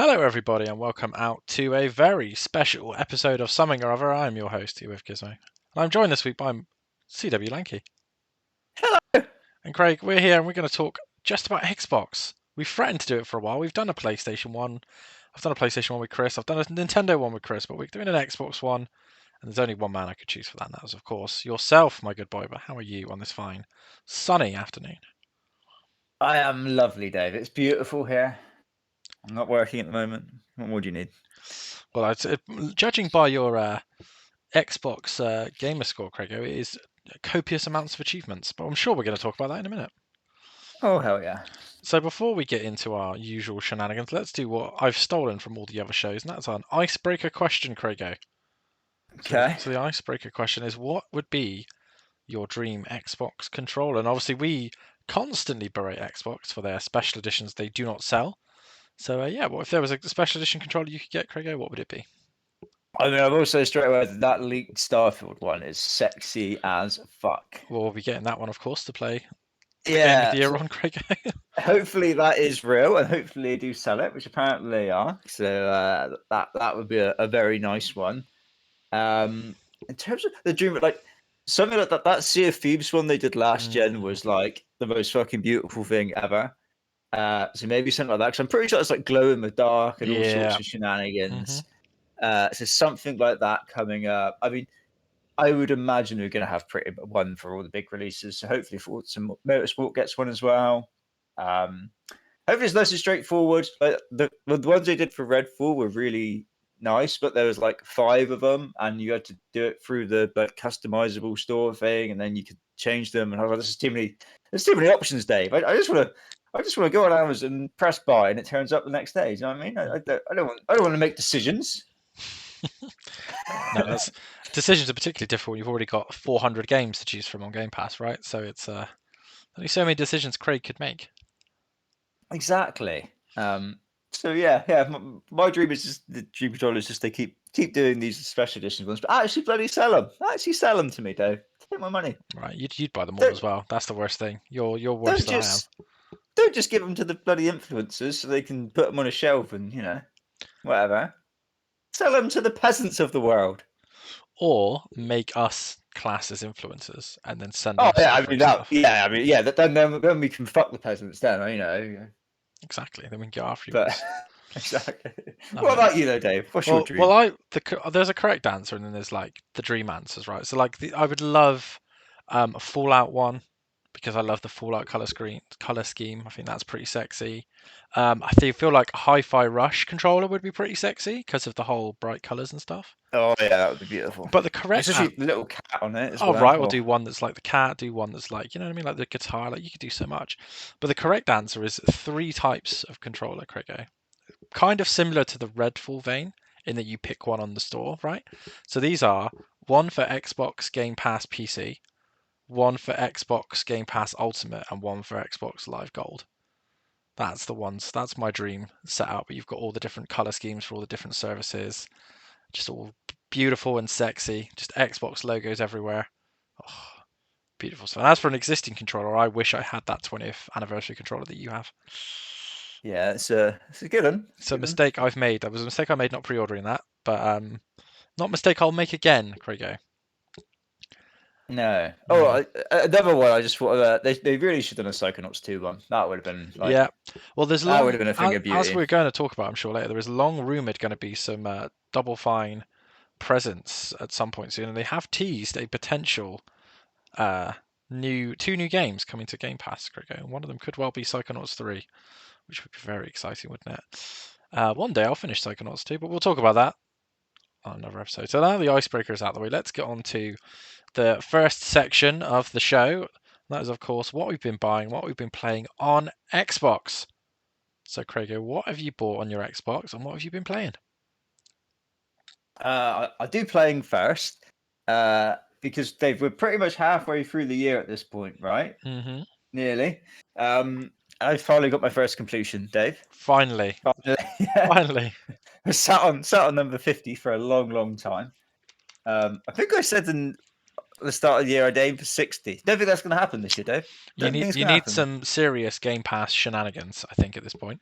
Hello, everybody, and welcome out to a very special episode of Something or Other. I'm your host, here with Gizmo. And I'm joined this week by CW Lanky. Hello. And Craig, we're here and we're going to talk just about Xbox. We've threatened to do it for a while. We've done a PlayStation 1. I've done a PlayStation 1 with Chris. I've done a Nintendo 1 with Chris, but we're doing an Xbox 1. And there's only one man I could choose for that, and that was, of course, yourself, my good boy. But how are you on this fine, sunny afternoon? I am lovely, Dave. It's beautiful here. I'm not working at the moment. What more do you need? Well, judging by your Xbox gamer score, Craig, it is copious amounts of achievements, but I'm sure we're going to talk about that in a minute. Oh, hell yeah. So before we get into our usual shenanigans, let's do what I've stolen from all the other shows, and that's an icebreaker question, Craigo. Okay. So the icebreaker question is, what would be your dream Xbox controller? And obviously we constantly berate Xbox for their special editions they do not sell. So yeah, what if there was a special edition controller you could get, Craigo? What would it be? I mean, I've also straight away that leaked Starfield one is sexy as fuck. Well, we'll be getting that one, of course, to play the Game of Yeah. the Year on, Craigo. Hopefully that is real, and hopefully they do sell it, which apparently they are. So that would be a very nice one. In terms of the dream, like something like that Sea of Thieves one they did last gen was like the most fucking beautiful thing ever. So maybe something like that, because I'm pretty sure it's like glow in the dark and all sorts of shenanigans. So something like that coming up. I mean, I would imagine we're going to have pretty one for all the big releases. So hopefully, some Motorsport gets one as well. Hopefully, it's nice and straightforward. Like the ones they did for Redfall were really nice, but there was like 5 of them, and you had to do it through the like customizable store thing, and then you could change them. And I was like, there's too many options, Dave. I just want to go on Amazon and press buy, and it turns up the next day. Do you know what I mean? I don't want to make decisions. No, decisions are particularly difficult when you've already got 400 games to choose from on Game Pass, right? So it's only so many decisions Craig could make. Exactly. So yeah. My dream is just the dream controller is just they keep doing these special edition ones, but actually bloody sell them. Actually sell them to me, Dave. Take my money. Right, you'd buy them all Don't, as well. That's the worst thing. You're worse don't than I am. just give them to the bloody influencers so they can put them on a shelf and whatever. Sell them to the peasants of the world. Or make us class as influencers and then send Oh us yeah, offering stuff. Then we can fuck the peasants. Then. Exactly. Then we can get after you. But exactly. I What mean, about you, though, Dave? What's your dream? there's a correct answer, and then there's like the dream answers, right? So like I would love a Fallout one because I love the Fallout color scheme. I think that's pretty sexy. Feel like a Hi-Fi Rush controller would be pretty sexy because of the whole bright colors and stuff. Oh yeah, that would be beautiful. But the correct Especially the little cat on it as Oh well. right, we'll do one that's like the cat, do one that's like, you know what I mean, like the guitar, like you could do so much. But the correct answer is 3 types of controller, Craigo. Kind of similar to the Redfall vein in that you pick one on the store, right? So these are one for Xbox Game Pass PC, one for Xbox Game Pass Ultimate, and one for Xbox Live Gold. That's the ones. That's my dream setup. But you've got all the different color schemes for all the different services, just all beautiful and sexy. Just Xbox logos everywhere. Oh, beautiful stuff. And as for an existing controller, I wish I had that 20th anniversary controller that you have. Yeah, it's a good one. It's a mistake I've made. That was a mistake I made not pre-ordering that, but not a mistake I'll make again, Craigo. No. Oh, another one. I just thought they really should have done a Psychonauts 2 one. That would have been like. Yeah. Well, there's that would have been a thing of beauty. as we're going to talk about, I'm sure later. There is long rumored going to be some Double Fine presence at some point soon, and they have teased a potential two new games coming to Game Pass, Craigo. One of them could well be Psychonauts 3, which would be very exciting, wouldn't it? One day I'll finish Psychonauts 2, but we'll talk about that on another episode. So now the icebreaker is out of the way. Let's get on to the first section of the show. That is, of course, what we've been buying, what we've been playing on Xbox. So, Craigo, what have you bought on your Xbox, and what have you been playing? I do playing first, because Dave, we're pretty much halfway through the year at this point, right? Mm-hmm. Nearly. I finally got my first completion, Dave. Finally. Finally. I sat on number 50 for a long time. I think I said in the start of the year I'd aim for 60. Don't think that's going to happen this year, Dave. You need some serious Game Pass shenanigans, I think, at this point.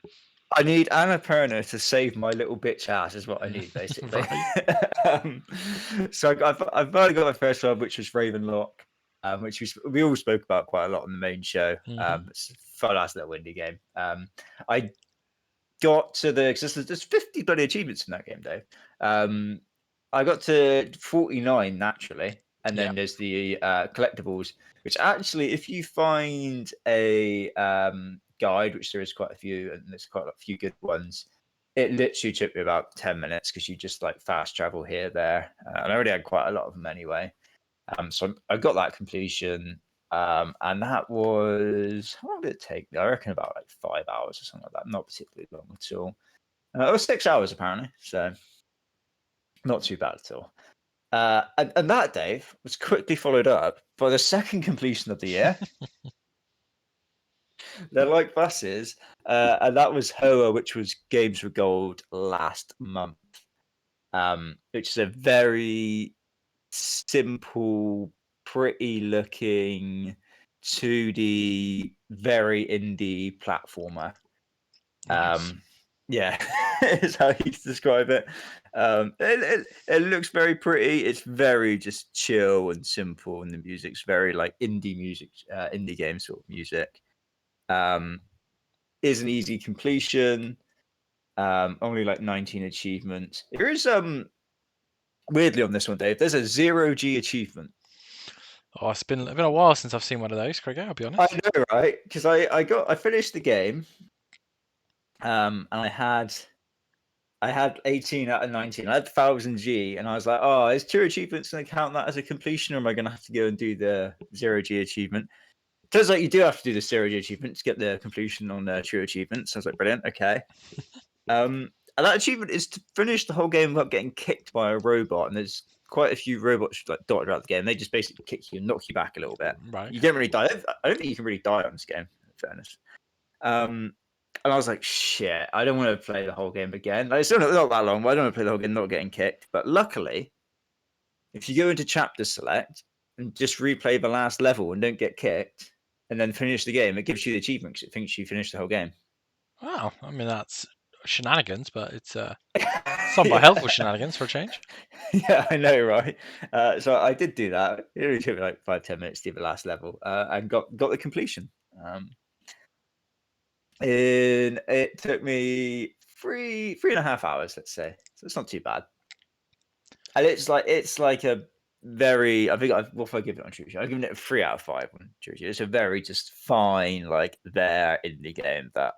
I need Annapurna to save my little bitch ass, is what I need, basically. Right. um, so I've finally got my first one, which was Ravenlock, which we all spoke about quite a lot on the main show. Mhm. It's a fun ass little indie game. I got to because there's 50 bloody achievements in that game, Dave. I got to 49 naturally, and Yeah. then there's the collectibles, which actually, if you find a guide, which there is quite a few, and there's quite a few good ones, it literally took me about 10 minutes because you just like fast travel here, there, and I already had quite a lot of them anyway. So I got that completion. And that was how long did it take me? I reckon about like 5 hours or something like that. Not particularly long at all. It was 6 hours apparently, so not too bad at all. And that, Dave, was quickly followed up by the second completion of the year. They're like buses, and that was Hoa, which was Games with Gold last month, which is a very simple, pretty looking 2D, very indie platformer. Nice. Yeah, is how you describe it. It looks very pretty. It's very just chill and simple, and the music's very like indie music, indie game sort of music. Um, is an easy completion. Only like 19 achievements. There is weirdly on this one, Dave. There's a 0G achievement. Oh, it's been a while since I've seen one of those, Craig. I'll be I honest. know, right? Because I finished the game, and I had 18 out of 19. I had 1000G, and I was like, oh, is 2 achievements going to count that as a completion, or am I going to have to go and do the 0G achievement? Turns out you do have to do the 0G achievement to get the completion on the true achievements. I was like, brilliant, okay. And that achievement is to finish the whole game without getting kicked by a robot, and there's quite a few robots like dotted around the game. They just basically kick you and knock you back a little bit. Right. You don't really die. I don't think you can really die on this game, in fairness. And I was like, shit, I don't want to play the whole game again. Like, it's still not that long, but I don't want to play the whole game not getting kicked. But luckily, if you go into chapter select and just replay the last level and don't get kicked, and then finish the game, it gives you the achievement because it thinks you finished the whole game. Wow. I mean, that's shenanigans, but it's somewhat helpful shenanigans for a change. Yeah, I know, right? So I did do that. It only took me like 5-10 minutes to do the last level, and got the completion. And it took me 3.5 hours, let's say. So it's not too bad. And it's like a very. I think what if I give it on True? I've given it a 3 out of 5 on True. It's a very just fine like there indie game that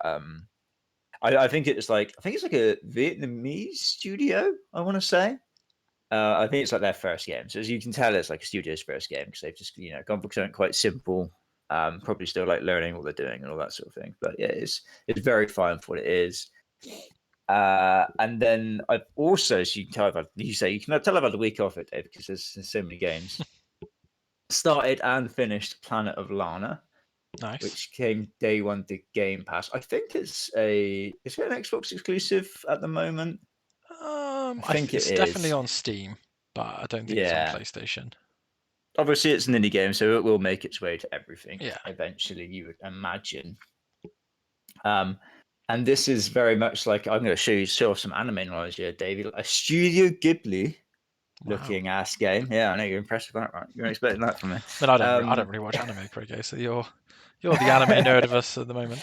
I think it's like a Vietnamese studio. I want to say. I think it's like their first game. So as you can tell, it's like a studio's first game because they've just gone for something quite simple. Probably still like learning what they're doing and all that sort of thing. But yeah, it's very fine for what it is. And then I've also, so you can tell you can tell I've had a week off it, Dave, because there's so many games. Started and finished Planet of Lana, Nice. which came day one to Game Pass. I think is it an Xbox exclusive at the moment? I think it It's definitely is. on Steam, but I don't think it's on Yeah. PlayStation. Obviously, it's an indie game, so it will make its way to everything Yeah. eventually, you would imagine. And this is very much like I'm going to show off some anime knowledge here, David. A Studio Ghibli Wow. looking ass game. Yeah, I know you're impressed with that, right? You're expecting that from me. But I don't really watch anime, Craig. So you're the anime nerd of us at the moment.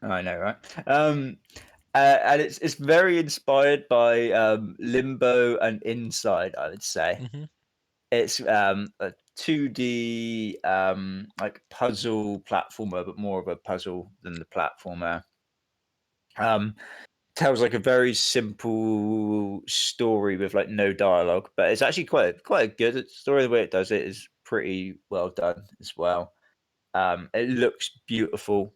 I know, right? And it's very inspired by Limbo and Inside, I would say. Hmm. It's a 2D like puzzle platformer, but more of a puzzle than the platformer. Tells like a very simple story with like no dialogue, but it's actually quite a good story. The way it does it is pretty well done as well. It looks beautiful.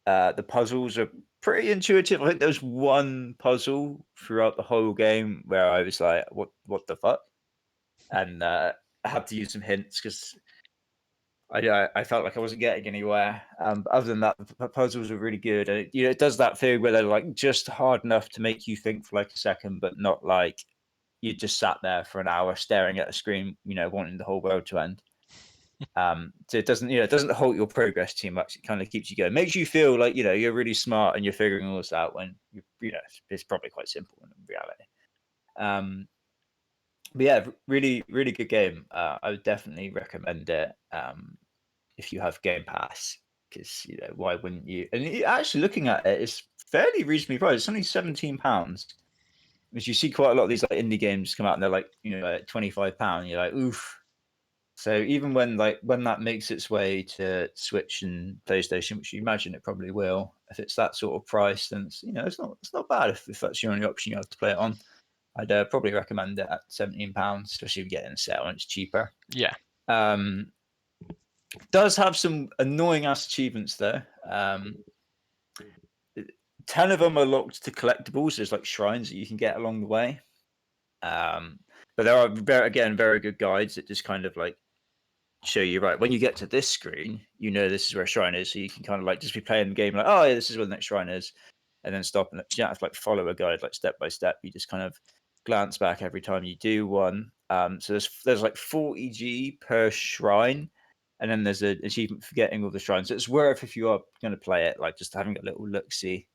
The puzzles are pretty intuitive. I think there was one puzzle throughout the whole game where I was like, "What the fuck?" And I had to use some hints because I felt like I wasn't getting anywhere. But other than that, the puzzles are really good, and it does that thing where they're like just hard enough to make you think for like a second, but not like you just sat there for an hour staring at a screen, wanting the whole world to end. So it doesn't halt your progress too much. It kind of keeps you going. Makes you feel like you're really smart and you're figuring all this out when it's probably quite simple in reality. But yeah, really really good game. I would definitely recommend it if you have Game Pass, because why wouldn't you? And actually looking at it, it's fairly reasonably priced. It's only £17. Which you see quite a lot of these like indie games come out and they're like like £25. You're like, oof. So even when that makes its way to Switch and PlayStation, which you imagine it probably will, if it's that sort of price, then it's not bad if that's your only option you have to play it on. I'd probably recommend it at £17, especially if you get in a sale and it's cheaper. Yeah. Does have some annoying ass achievements though. 10 of them are locked to collectibles. There's like shrines that you can get along the way. But there are very good guides that just kind of like show you, right, when you get to this screen, this is where a shrine is, so you can kind of like just be playing the game like, oh yeah, this is where the next shrine is, and then stop, and you don't have to like follow a guide like step by step. You just kind of glance back every time you do one. So there's like 40G per shrine, and then there's an achievement for getting all the shrines. So it's worth, if you are going to play it, like just having a little look see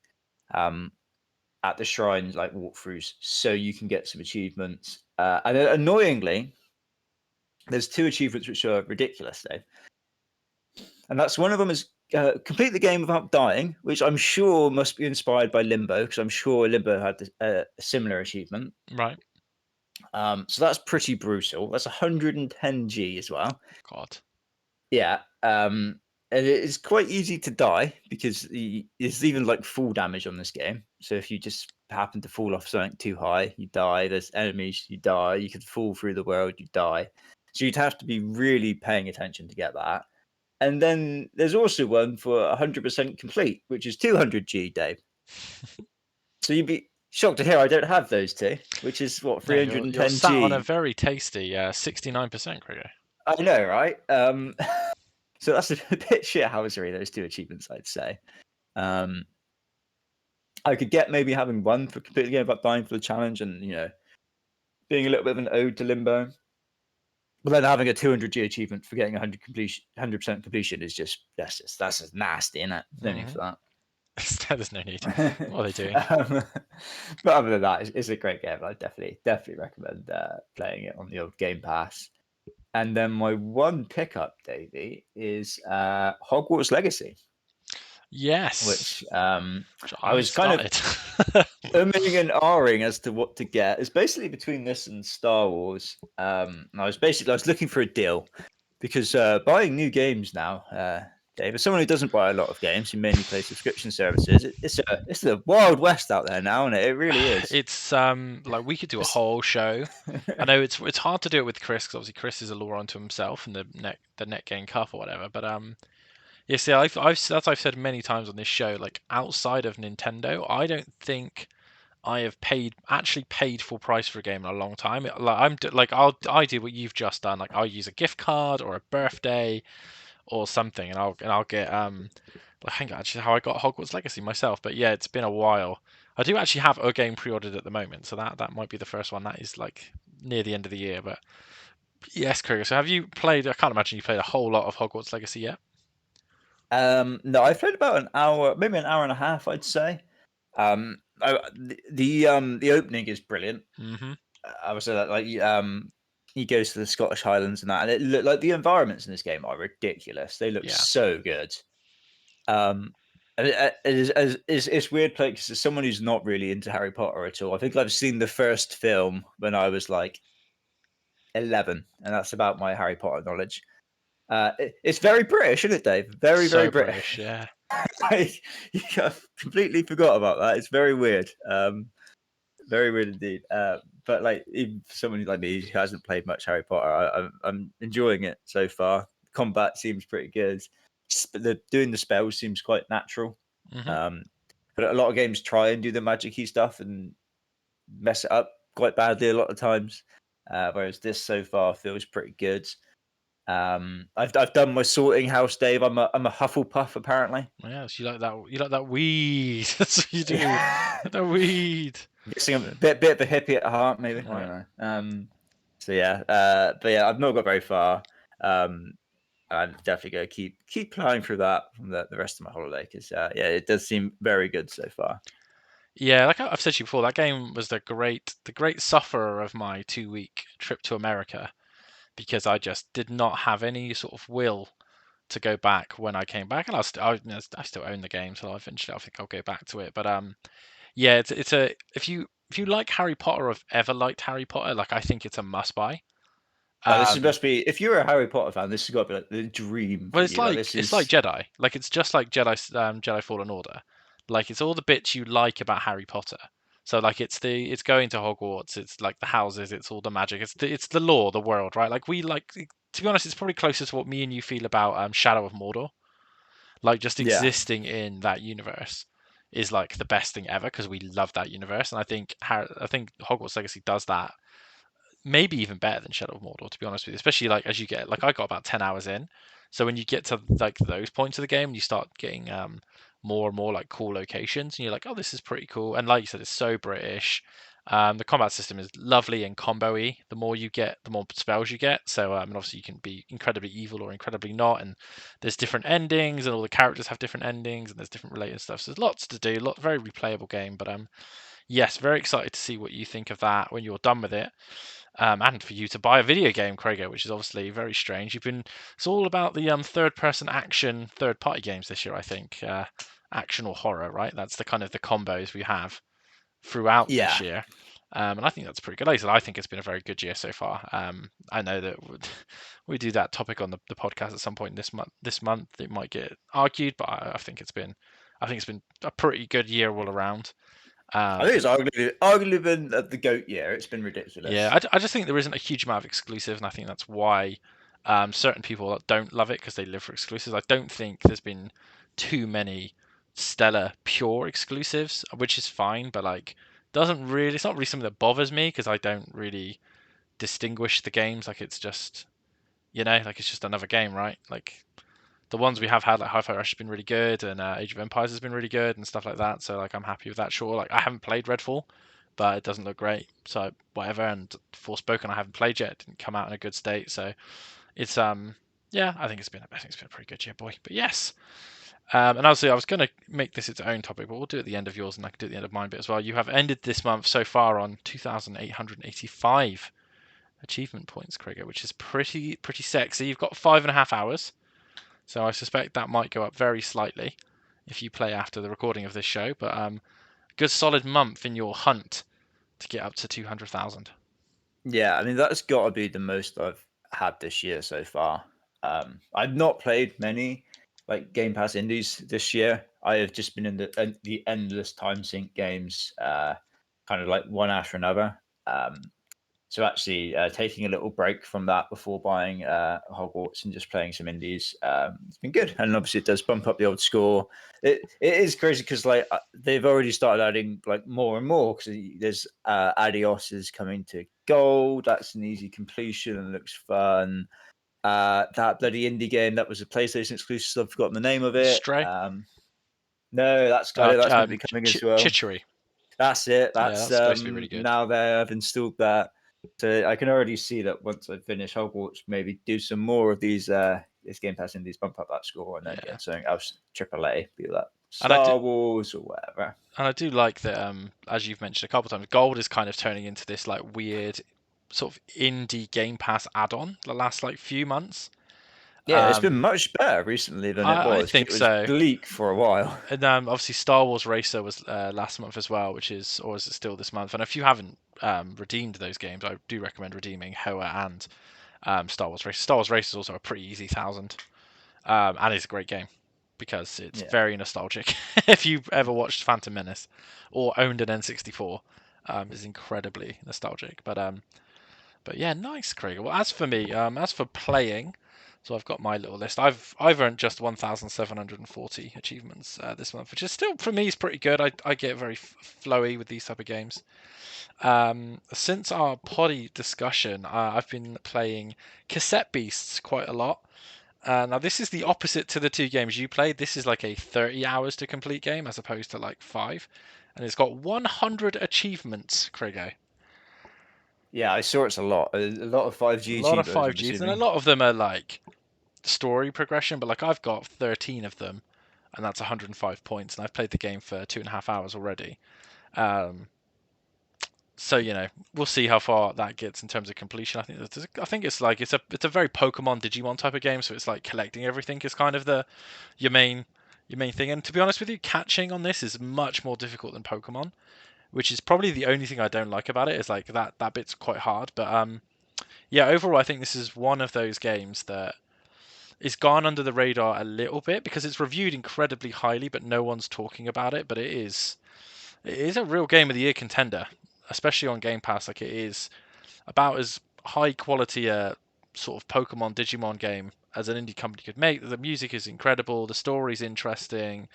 at the shrines, like walkthroughs, so you can get some achievements. And annoyingly, there's 2 achievements which are ridiculous, though. And that's one of them is complete the game without dying, which I'm sure must be inspired by Limbo, because I'm sure Limbo had a similar achievement. Right. So that's pretty brutal. That's 110G as well. God. Yeah. And it's quite easy to die because there's even like full damage on this game. So if you just happen to fall off something too high, you die. There's enemies, you die. You could fall through the world, you die. So you'd have to be really paying attention to get that. And then there's also one for 100% complete, which is 200G, Dave. So you'd be shocked to hear I don't have those 2, which is what, 310G. You're sat on a very tasty 69%, Gregor. I know, right? So that's a bit shithousery, those 2 achievements, I'd say. I could get maybe having one for completing the game without dying for the challenge, and being a little bit of an ode to Limbo. But then having a 200G achievement for getting 100% completion is that's just nasty, isn't it? No need for that. There's no need. What are they doing? But other than that, it's a great game. I definitely recommend playing it on the old Game Pass. And then my one pickup, Davey, is Hogwarts Legacy. Yes. Which I was kind of umming and ahhing as to what to get. It's basically between this and Star Wars. And I was looking for a deal, because buying new games now, Dave, as someone who doesn't buy a lot of games, who mainly plays subscription services, it's the Wild West out there now, and it really is. It's like we could do a whole show. I know it's hard to do it with Chris, because obviously Chris is a law unto himself and the Net Gain Cup or whatever. But yeah, see, I've said many times on this show, like outside of Nintendo, I don't think I have actually paid full price for a game in a long time. Like I do what you've just done. Like I'll use a gift card or a birthday or something, and I'll get I think actually how I got Hogwarts Legacy myself. But yeah, it's been a while. I do actually have a game pre-ordered at the moment, so that might be the first one. That is like near the end of the year. But yes, Kruger. So have you played? I can't imagine you played a whole lot of Hogwarts Legacy yet. No, I've played about an hour, maybe an hour and a half, I'd say. The opening is brilliant. Mm-hmm. I would say that, like, he goes to the Scottish Highlands and that, and it look like the environments in this game are ridiculous. They look so good. And it's weird play, because as someone who's not really into Harry Potter at all, I think I've seen the first film when I was like 11, and that's about my Harry Potter knowledge. It's very British, isn't it, Dave? Very British. Yeah. I completely forgot about that. It's very weird. Very weird indeed. But like, even for someone like me who hasn't played much Harry Potter, I'm enjoying it so far. Combat seems pretty good. Doing the spells seems quite natural. Mm-hmm. But a lot of games try and do the magic-y stuff and mess it up quite badly a lot of times. Whereas this so far feels pretty good. I've done my sorting house, Dave. I'm a Hufflepuff, apparently. Yeah, so you like that? You like that weed? That's what you do. The weed. I'm guessing I'm a bit of a hippie at heart, maybe. Right. I don't know. So yeah, but yeah, I've not got very far. I'm definitely going to keep playing through that from the rest of my holiday because yeah, it does seem very good so far. Yeah, like I've said to you before, that game was the great sufferer of my 2 week trip to America because I just did not have any sort of will to go back when I came back, and I still own the game, so eventually I think I'll go back to it. But yeah, it's a if you like Harry Potter or have ever liked Harry Potter, like I think it's a must buy. Oh, this is, Um, must be, if you're a Harry Potter fan, this has got to be like the dream for well, you. Like this it's like is, Jedi, like it's just like Jedi Fallen Order, like it's all the bits you like about Harry Potter. So like it's going to Hogwarts, it's like the houses, it's all the magic, it's the lore, the world, right? Like we like to be honest, it's probably closer to what me and you feel about Shadow of Mordor. Like just yeah, existing in that universe is like the best thing ever because we love that universe, and I think Hogwarts Legacy does that maybe even better than Shadow of Mordor, to be honest with you. Especially like as you get like I got about 10 hours in, so when you get to like those points of the game, you start getting more and more like cool locations, and you're like, oh, this is pretty cool. And like you said, it's so British. The combat system is lovely and combo-y. The more you get, the more spells you get. So and obviously you can be incredibly evil or incredibly not, and there's different endings, and all the characters have different endings, and there's different related stuff. So there's lots to do, very replayable game. But yes, very excited to see what you think of that when you're done with it, and for you to buy a video game, Craigo, which is obviously very strange. It's all about the third-person action, third-party games this year, I think. Action or horror, right? That's the kind of the combos we have throughout this yeah. year. And I think that's pretty good. Like I said, I think it's been a very good year so far. I know that we do that topic on the podcast at some point this month. This month it might get argued, but I think it's been a pretty good year all around. I think But it's arguably been the GOAT year. It's been yeah, ridiculous. I just think there isn't a huge amount of exclusives, and I think that's why certain people don't love it because they live for exclusives. I don't think there's been too many stellar pure exclusives, which is fine, but like doesn't really. It's not really something that bothers me because I don't really distinguish the games. Like it's just like it's just another game, right? Like the ones we have had, like Hi-Fi Rush, has been really good, and Age of Empires has been really good, and stuff like that. So like I'm happy with that. Sure, like I haven't played Redfall, but it doesn't look great. So whatever. And Forspoken, I haven't played yet. It didn't come out in a good state. So it's yeah, I think it's been a pretty good year, boy. But yes. And obviously, I was going to make this its own topic, but we'll do it at the end of yours, and I can do it at the end of mine bit as well. You have ended this month so far on 2,885 achievement points, Krieger, which is pretty sexy. You've got 5.5 hours. So I suspect that might go up very slightly if you play after the recording of this show. But good solid month in your hunt to get up to 200,000. Yeah, I mean that's got to be the most I've had this year so far. I've not played many like Game Pass indies this year. I have just been in the endless time sink games, kind of like one after another. So actually, taking a little break from that before buying Hogwarts and just playing some indies, it's been good. And obviously, it does bump up the old score. It is crazy because like they've already started adding like more and more because there's Adios is coming to gold. That's an easy completion and looks fun. That bloody indie game that was a PlayStation exclusive. I've forgotten the name of it. Stray, No, that's that's meant to be coming as well. Chichery. That's it. Yeah, That's that's supposed to be really good. now there. I've installed that, so I can already see that once I finish Hogwarts, maybe do some more of these this Game Pass indies, bump up that score, and then Yeah, get something else AAA, be that and I do, Star Wars or whatever. and I do like that. As you've mentioned a couple of times, Gold is kind of turning into this like weird sort of indie Game Pass add-on the last like few months. Yeah, it's been much better recently than it I was because think it was so. bleak for a while. And obviously, Star Wars Racer was last month as well, or is it still this month? And if you haven't redeemed those games, I do recommend redeeming Hoa and Star Wars Racer. Star Wars Racer is also a pretty easy 1,000, and it's a great game because it's Yeah. very nostalgic. If you've ever watched Phantom Menace or owned an N64, it's incredibly nostalgic. But yeah, nice, Craig. Well, as for me, as for playing, so I've got my little list. I've earned just 1,740 achievements this month, which is still for me is pretty good. I get very flowy with these type of games. Since our poddy discussion, I've been playing Cassette Beasts quite a lot. Now this is the opposite to the two games you played. This is like a 30 hours to complete game as opposed to like 5, and it's got 100 achievements, Craigo. Yeah, I saw it's a lot. A lot of 5G A lot of achievers, I'm 5Gs, and a assuming. lot of them are like story progression, but like I've got 13 of them, and that's 105 points, and I've played the game for 2.5 hours already. Um, so we'll see how far that gets in terms of completion. I think it's like it's a very Pokemon Digimon type of game, so it's like collecting everything is kind of your main thing. And to be honest with you, catching on this is much more difficult than Pokemon, which is probably the only thing I don't like about it. Is like that bit's quite hard. But yeah, overall I think this is one of those games that is gone under the radar a little bit because it's reviewed incredibly highly, but no one's talking about it. But it is a real game of the year contender, especially on Game Pass. Like it is about as high quality a sort of Pokemon Digimon game as an indie company could make. The music is incredible, the story's interesting,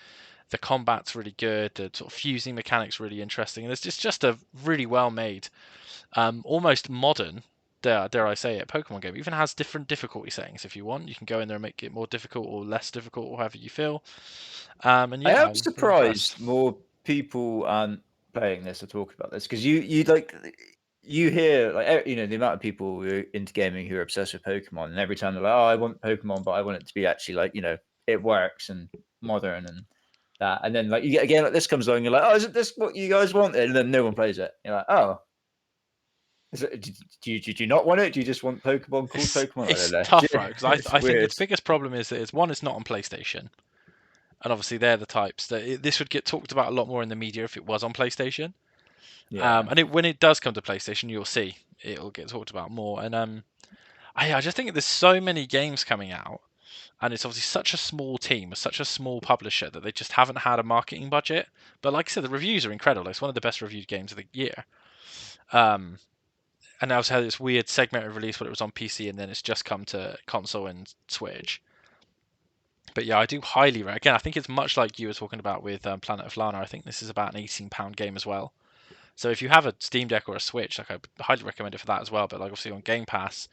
the combat's really good, the sort of fusing mechanics really interesting, and it's just a really well made, almost modern. Dare I say it? Pokemon game. It even has different difficulty settings if you want. You can go in there and make it more difficult or less difficult, or however you feel. And I yeah, am I'm really impressed. surprised more people aren't playing this or talking about this because you like you hear like the amount of people who are into gaming who are obsessed with Pokemon, and every time they're like, oh, I want Pokemon, but I want it to be actually like it works and modern and that, and then like you get a game like this comes along, you're like, oh, isn't this what you guys wanted? And then no one plays it. You're like, oh. Do you not want it? Do you just want Pokemon called Pokemon? I don't It's know. tough, right? Because It's I think weird. its biggest problem is that it's not on PlayStation, and obviously they're the types that this would get talked about a lot more in the media if it was on PlayStation. Yeah. And when it does come to PlayStation, you'll see it'll get talked about more. And I just think there's so many games coming out, and it's obviously such a small team, such a small publisher that they just haven't had a marketing budget. But like I said, the reviews are incredible. It's one of the best reviewed games of the year. Um, and I also had this weird segmented release where it was on PC and then it's just come to console and Switch. But yeah, I do highly recommend. Again, I think it's much like you were talking about with Planet of Lana. I think this is about an £18 game as well. So if you have a Steam Deck or a Switch, like I highly recommend it for that as well. But like obviously on Game Pass,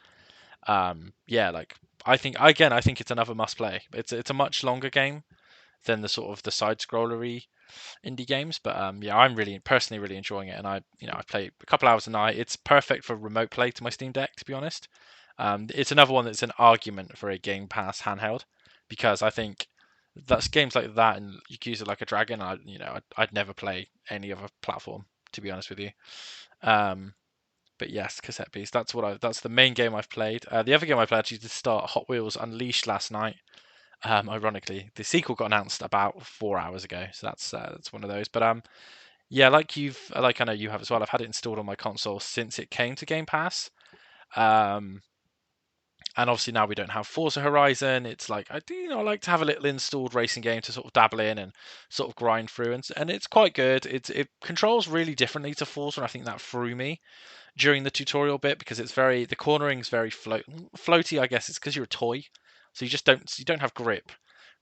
yeah, like I think it's another must play. It's a much longer game than the sort of the side scrollery indie games, but yeah, I'm really personally really enjoying it, and I play a couple hours a night. It's perfect for remote play to my Steam Deck, to be honest. It's another one that's an argument for a Game Pass handheld because I think that's games like that and Yakuza Like a Dragon. I'd never play any other platform, to be honest with you. Um, but yes, Cassette Beast. That's the main game I've played. The other game I played actually did start Hot Wheels Unleashed last night. Ironically, the sequel got announced about 4 hours ago, so that's one of those. But yeah, like I know you have as well. I've had it installed on my console since it came to Game Pass. Um, and obviously now we don't have Forza Horizon. It's like I like to have a little installed racing game to sort of dabble in and sort of grind through, and it's quite good. It controls really differently to Forza, and I think that threw me during the tutorial bit because the cornering's very floaty. I guess it's because you're a toy, so you don't have grip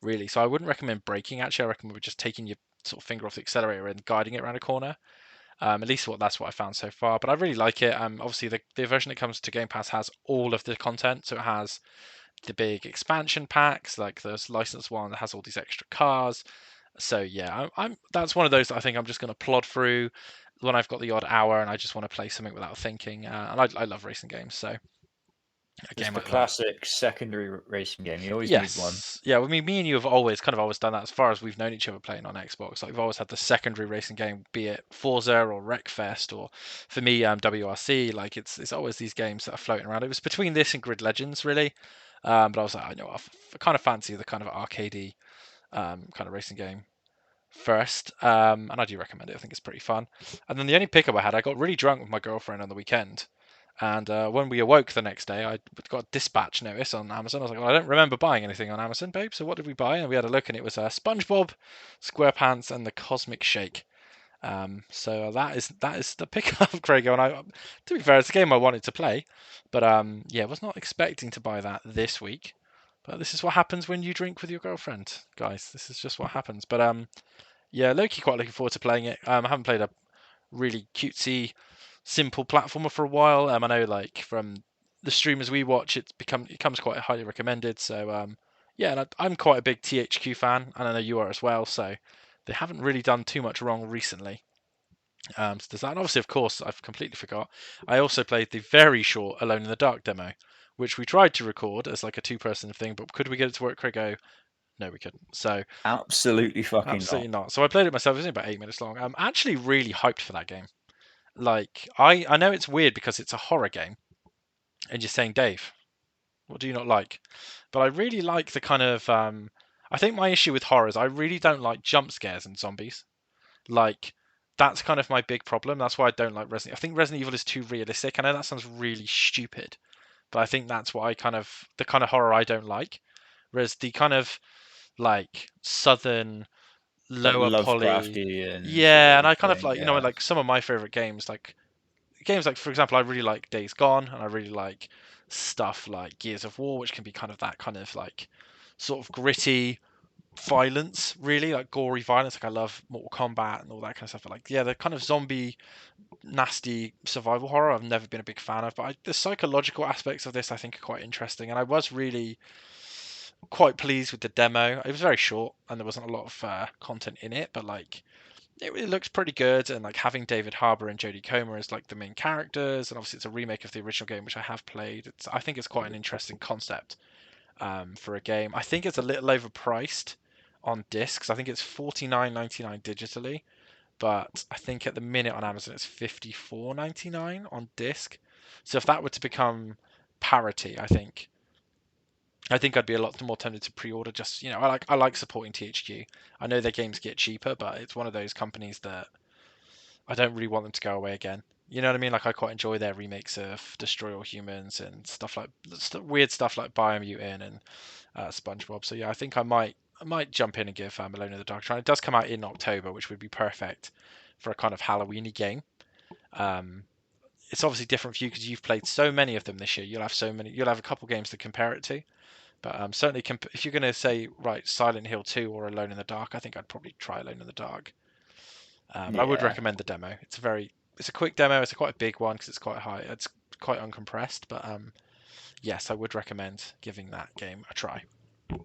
really. So I wouldn't recommend braking. Actually, I recommend just taking your sort of finger off the accelerator and guiding it around a corner. At least that's what I found so far. But I really like it. Obviously the version that comes to Game Pass has all of the content, so it has the big expansion packs, like there's licensed one that has all these extra cars. So yeah, I'm that's one of those that I think I'm just going to plod through when I've got the odd hour and I just want to play something without thinking. And I love racing games, so a It's game the like that. classic secondary racing game. You always need one. Yes, yeah. I mean, me and you have always done that as far as we've known each other playing on Xbox. Like we've always had the secondary racing game, be it Forza or Wreckfest, or for me, WRC. Like it's always these games that are floating around. It was between this and Grid Legends, really. But I was like, I kind of fancy the kind of arcadey kind of racing game first, and I do recommend it. I think it's pretty fun. And then the only pickup I had, I got really drunk with my girlfriend on the weekend, and when we awoke the next day, I got a dispatch notice on Amazon. I was like, well, I don't remember buying anything on Amazon, babe. So what did we buy? And we had a look, and it was SpongeBob SquarePants and the Cosmic Shake. So that is the pickup, Craig. And to be fair, it's a game I wanted to play, but yeah, I was not expecting to buy that this week. But this is what happens when you drink with your girlfriend, guys. This is just what happens. But yeah, Loki quite looking forward to playing it. I haven't played a really cutesy, simple platformer for a while. I know like from the streamers we watch, it becomes quite highly recommended. So yeah, and I'm quite a big THQ fan, and I know you are as well. So they haven't really done too much wrong recently. So there's that. And obviously, of course, I've completely forgot. I also played the very short Alone in the Dark demo, which we tried to record as like a 2-person thing, but could we get it to work? Crigo? No, we couldn't. So Absolutely fucking absolutely not. not. So I played it myself. It was only about 8 minutes long. I'm actually really hyped for that game. Like I know it's weird because it's a horror game, and you're saying, Dave, what do you not like? But I really like the kind of I think my issue with horror is I really don't like jump scares and zombies. Like that's kind of my big problem. That's why I don't like Resident. I think Resident Evil is too realistic. I know that sounds really stupid, but I think that's what I kind of the kind of horror I don't like. Whereas the kind of like southern Like lower poly, Lovecraftian yeah, sort and of I kind of thing. like Yeah. like some of my favorite games like for example I really like Days Gone, and I really like stuff like Gears of War, which can be kind of that kind of like sort of gritty violence, really like gory violence. Like I love Mortal Kombat and all that kind of stuff. But like, yeah, the kind of zombie, nasty survival horror I've never been a big fan of. But the psychological aspects of this I think are quite interesting, and I was really quite pleased with the demo. It was very short, and there wasn't a lot of content in it, but like it looks pretty good. And like having David Harbour and Jodie Comer as like the main characters, and obviously it's a remake of the original game, which I have played. I think it's quite an interesting concept for a game. I think it's a little overpriced on discs. I think it's $49.99 digitally, but I think at the minute on Amazon it's $54.99 on disc. So if that were to become parity, I think I'd be a lot more tempted to pre-order. Just I like supporting THQ. I know their games get cheaper, but it's one of those companies that I don't really want them to go away again. You know what I mean? Like I quite enjoy their remakes of Destroy All Humans and stuff like weird stuff like Biomutant and SpongeBob. So yeah, I think I might jump in and give Alone in the Dark a try. It does come out in October, which would be perfect for a kind of Halloweeny game. Um, it's obviously different for you because you've played so many of them this year. You'll have so many. You'll have a couple games to compare it to. But certainly, if you're going to say right, Silent Hill 2 or Alone in the Dark, I think I'd probably try Alone in the Dark. But I would Yeah. recommend the demo. It's a quick demo. It's quite a big one because it's quite high. It's quite uncompressed, but yes, I would recommend giving that game a try.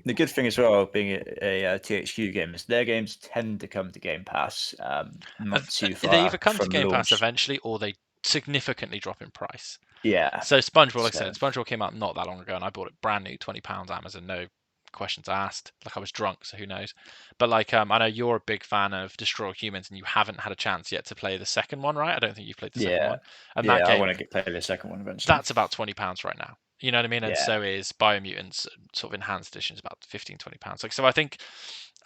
The good thing as well, being a THQ game, is their games tend to come to Game Pass not too They either far come to from Game Pass launch. eventually, or they significantly drop in price. Yeah. So SpongeBob, like I So said, SpongeBob came out not that long ago, and I bought it brand new, £20 Amazon, no questions asked. Like I was drunk, so who knows? But like, I know you're a big fan of Destroy All Humans, and you haven't had a chance yet to play the second one, right? I don't think you've played the second yeah, one, and that yeah. I game, want to play the second one eventually. that's about £20 right now. You know what I mean? And Yeah. so is Biomutants sort of enhanced edition is about 15, £20. Like so, I think,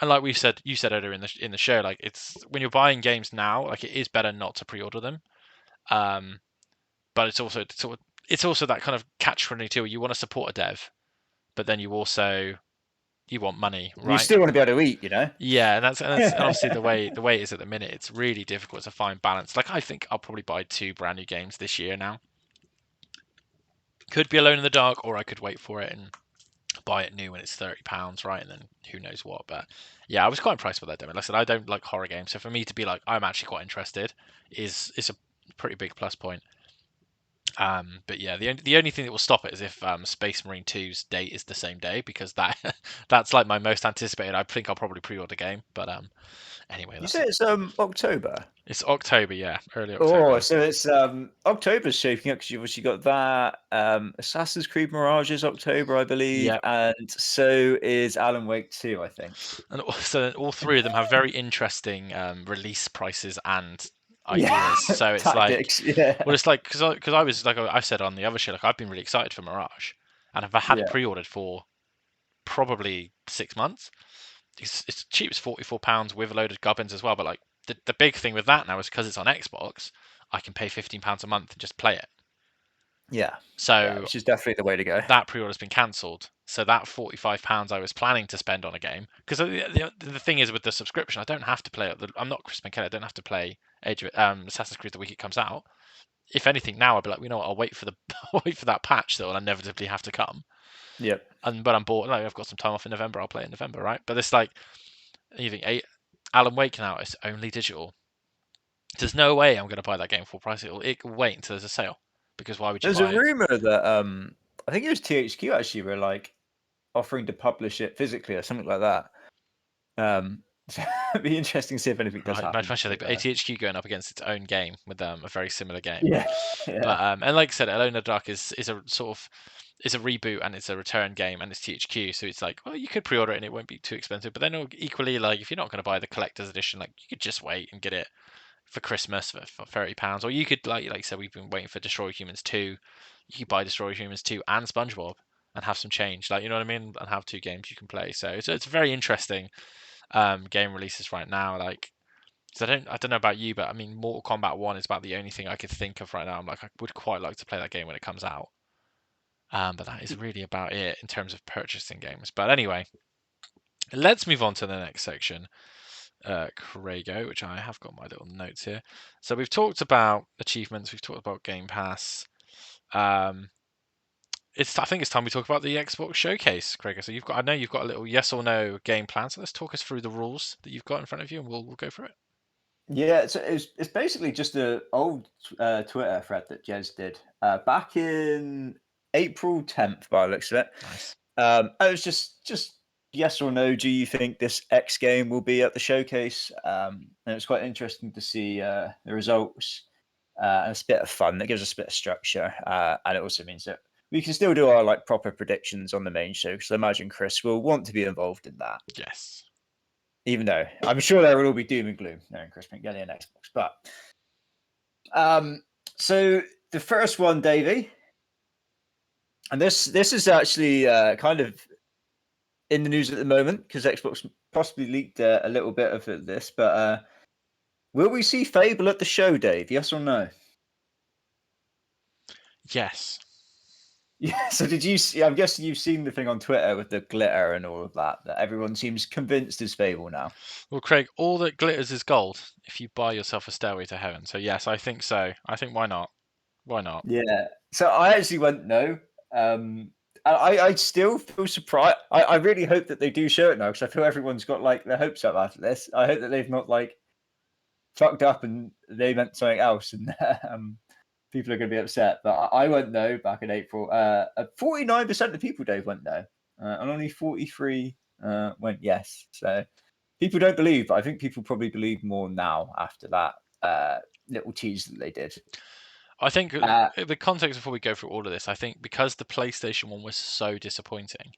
and like you said earlier in the show, like it's when you're buying games now, like it is better not to pre-order them. Um, but it's also that kind of catch-22. You want to support a dev, but then you want money, You right? still want to be able to eat, you know? Yeah, and obviously the way it is at the minute. It's really difficult to find balance. Like I think I'll probably buy 2 brand new games this year now. Could be Alone in the Dark, or I could wait for it and buy it new when it's £30, right? And then who knows what. But yeah, I was quite impressed with that demo. Like I said, I don't like horror games, so for me to be like I'm actually quite interested is a pretty big plus point. But yeah, the only thing that will stop it is if Space Marine 2's date is the same day, because that's like my most anticipated. I think I'll probably pre-order game, but anyway, You say it's October. it's October, yeah, early Oh, October. so it's October's shaping up because you've obviously got that. Assassin's Creed Mirage is October, I believe, Yeah, and so is Alan Wake 2, I think. and so all three of them have very interesting release prices and Yeah, ideas. So it's like, tactics. Yeah, well, it's like because I was like I said on the other show, like I've been really excited for Mirage, and I've had it yeah, pre-ordered for probably 6 months. It's cheap. It's £44 with a load of gubbins as well. But like the big thing with that now is because it's on Xbox, I can pay £15 a month and just play it. yeah, yeah. So Which is definitely the way to go. that pre-order's been cancelled. So that £45 I was planning to spend on a game, because the thing is with the subscription, I don't have to play it. I'm not Chris McKellar. I don't have to play Assassin's Creed the week it comes out. If anything, now I'd be like, you know what, I'll wait for the wait for that patch that will inevitably have to come. Yep. But I'm bored. Like, I've got some time off in November. I'll play it in November, right? But it's like even Alan Wake now is only digital. There's no way I'm going to buy that game full price. It can wait until there's a sale, because why would you There's a buy it? rumor that I think it was THQ actually were like offering to publish it physically or something like that. So it'd be interesting to see if anything does Right, happen. imagine like ATHQ going up against its own game with a very similar game. Yeah, yeah. But and like I said, Alone in the Dark is a sort of is a reboot and it's a return game and it's THQ, so it's like, well, you could pre-order it and it won't be too expensive. But then equally, like if you're not going to buy the collector's edition, like you could just wait and get it for Christmas for £30, or you could like you said, we've been waiting for Destroy Humans 2. You could buy Destroy Humans 2 and SpongeBob and have some change, like you know what I mean, and have two games you can play. So it's very interesting game releases right now, like. Because I don't know about you, but I mean, Mortal Kombat 1 is about the only thing I could think of right now. I'm like, I would quite like to play that game when it comes out. But that is really about it in terms of purchasing games. But anyway, let's move on to the next section, Crago, which I have got my little notes here. So we've talked about achievements, we've talked about Game Pass. I think it's time we talk about the Xbox Showcase, Craig. So I know you've got a little yes or no game plan. So let's talk us through the rules that you've got in front of you, and we'll go through it. Yeah, so it's basically just an old Twitter thread that Jez did back in April 10th, by the looks of it. Nice. It was just yes or no. Do you think this X game will be at the showcase? And it was quite interesting to see the results. And it's a bit of fun. It gives us a bit of structure, and it also means that we can still do our like proper predictions on the main show. So I imagine Chris will want to be involved in that. Yes. Even though I'm sure there will all be doom and gloom knowing Chris getting an Xbox. But so the first one, Davey, and this is actually kind of in the news at the moment because Xbox possibly leaked a little bit of this. But will we see Fable at the show, Dave? Yes or no? Yes. Yeah. So did you see? I'm guessing you've seen the thing on Twitter with the glitter and all of that. That everyone seems convinced is Fable now. Well, Craig, all that glitters is gold if you buy yourself a Stairway to Heaven. So yes, I think so. I think why not? Why not? Yeah. So I actually went no. I still feel surprised. I really hope that they do show it now because I feel everyone's got like their hopes up after this. I hope that they've not like fucked up and they meant something else and people are going to be upset. But I went no back in April. 49% of people, Dave, went no, and only 43 went yes. So people don't believe, but I think people probably believe more now after that little tease that they did. I think the context before we go through all of this, I think because the PlayStation one was so disappointing,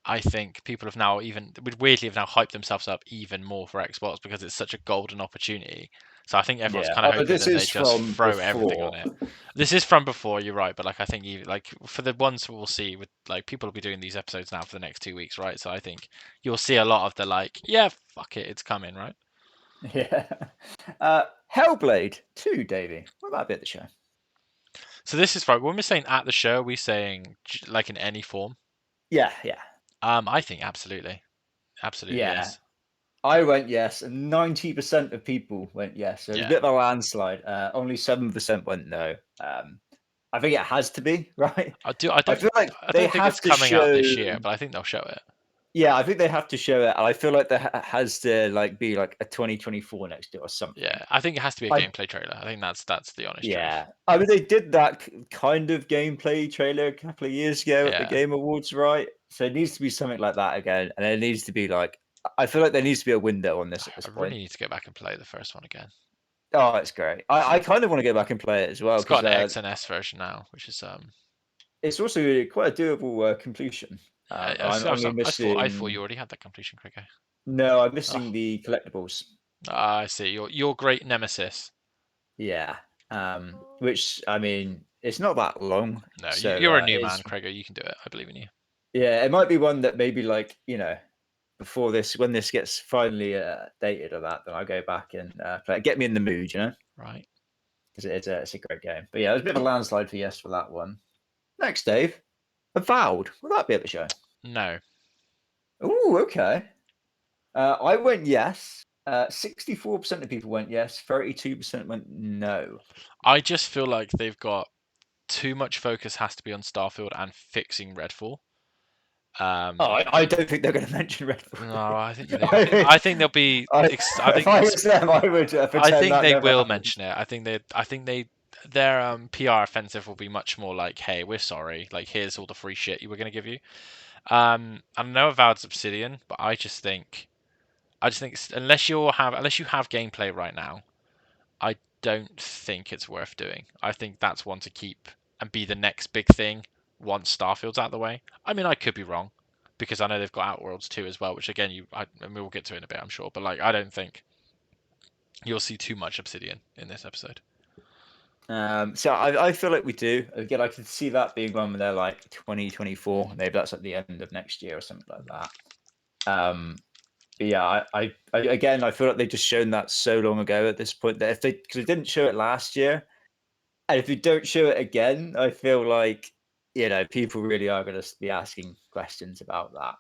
I think people have now weirdly have now hyped themselves up even more for Xbox because it's such a golden opportunity. So I think everyone's kind of hoping that they just throw everything on it. This is from before, you're right, but like I think like for the ones we'll see with like people will be doing these episodes now for the next 2 weeks, right? So I think you'll see a lot of the like, yeah, fuck it, it's coming, right? Yeah. Hellblade 2, Davey. What about a bit of the show? So this is right. When we're saying at the show, are we saying like in any form? Yeah, yeah. I think absolutely. Absolutely, Yeah. yes. I went yes, and 90% of people went yes. So it was a bit of a landslide. Only 7% went no. I think it has to be, right? I feel like I they don't think have it's to coming out this show. year, but I think they'll show it. Yeah, I think they have to show it. And I feel like there has to like be like a 2024 next year or something. Yeah, I think it has to be a gameplay trailer. I think that's the honest Yeah, truth. I mean they did that kind of gameplay trailer a couple of years ago at the Game Awards, right? So it needs to be something like that again, and it needs to be like I feel like there needs to be a window on this at this I point. really need to go back and play the first one again. Oh, it's great. I kind of want to go back and play it as well. It's got an X and S version now, which is it's also quite a doable completion. I thought you already had that completion, Craig. No, I'm missing the collectibles. I see. Your great nemesis. Yeah. Which I mean, it's not that long. No, so, you're a new man, Craig. You can do it. I believe in you. Yeah, it might be one that maybe like before this, when this gets finally dated or that, then I'll go back and play it. Get me in the mood, Right. Because it's a great game. But yeah, it was a bit of a landslide for yes for that one. Next, Dave, Avowed. Will that be at the show? No. Oh, okay. I went yes. 64% of people went yes. 32% went no. I just feel like they've got too much focus has to be on Starfield and fixing Redfall. I don't think they're going to mention Redfall. No, I think I think they'll be. If I was them, I would. I think they will mention it. I think their PR offensive will be much more like, "Hey, we're sorry. Like, here's all the free shit you were going to give you." I know Avowed's Obsidian, but I just think I just think unless you have gameplay right now, I don't think it's worth doing. I think that's one to keep and be the next big thing once Starfield's out of the way. I mean, I could be wrong because I know they've got Outworlds 2 as well, which again, I mean, we'll get to in a bit, I'm sure. But like, I don't think you'll see too much Obsidian in this episode. So I feel like we do. Again, I can see that being one where they're like 2024. Maybe that's at the end of next year or something like that. But yeah, I again, I feel like they've just shown that so long ago at this point that because they didn't show it last year, and if they don't show it again, I feel like people really are going to be asking questions about that.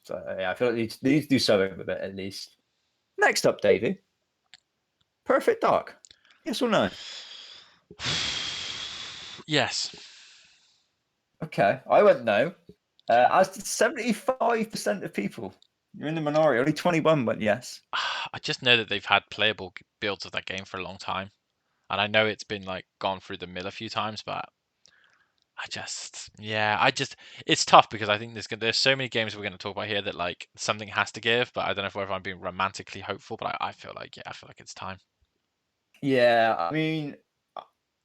So yeah, I feel like they need to do something with it at least. Next up, Davey. Perfect Dark. Yes or no? Yes. Okay, I went no. As did 75% of people. You're in the minority. Only 21 went yes. I just know that they've had playable builds of that game for a long time, and I know it's been like gone through the mill a few times, but it's tough because I think there's so many games we're going to talk about here that like something has to give, but I don't know if I'm being romantically hopeful, but I feel like it's time. Yeah, I mean,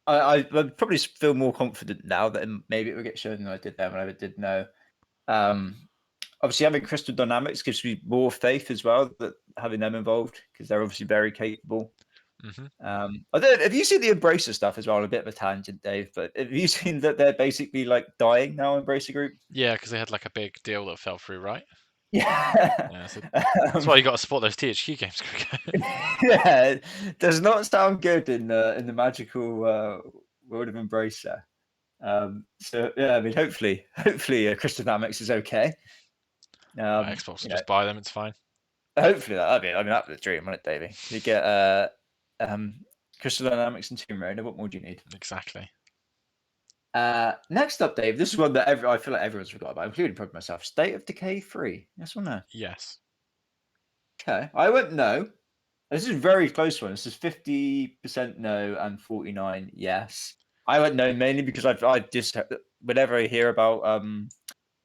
I probably feel more confident now that maybe it will get shown than I did then when I did know. Obviously, having Crystal Dynamics gives me more faith as well that having them involved because they're obviously very capable. Mm-hmm. I don't know, have you seen the Embracer stuff as well? On a bit of a tangent, Dave, but have you seen that they're basically like dying now? Embracer Group. Yeah, because they had like a big deal that fell through, right? Yeah. Yeah, so that's why you got to support those THQ games. Yeah, it does not sound good in the magical world of Embracer. So yeah, I mean, hopefully, Crystal Dynamics is okay. Xbox will just buy them; it's fine. Hopefully that'd be the dream, wouldn't it, Davey? You get Crystal Dynamics and Tomb Raider. What more do you need? Exactly. Next up, Dave. This is one that I feel like everyone's forgot about, including probably myself. State of Decay 3. Yes or no? Yes. Okay, I went no. This is a very close one. This is 50% no and 49 yes. I went no mainly because I just whenever I hear about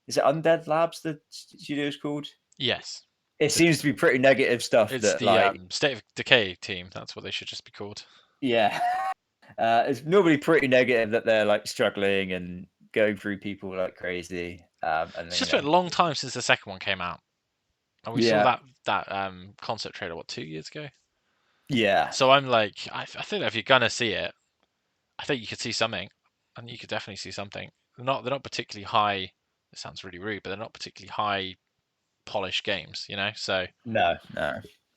is it Undead Labs the studio is called? Yes. It seems to be pretty negative stuff. It's that the like State of Decay team. That's what they should just be called. yeah, it's normally pretty negative that they're like struggling and going through people like crazy. And It's just been a long time since the second one came out, and we saw that concept trailer 2 years ago. Yeah. So I'm like, I think if you're gonna see it, I think you could see something, and you could definitely see something. They're not particularly high. It sounds really rude, but they're not particularly high polished games, So No.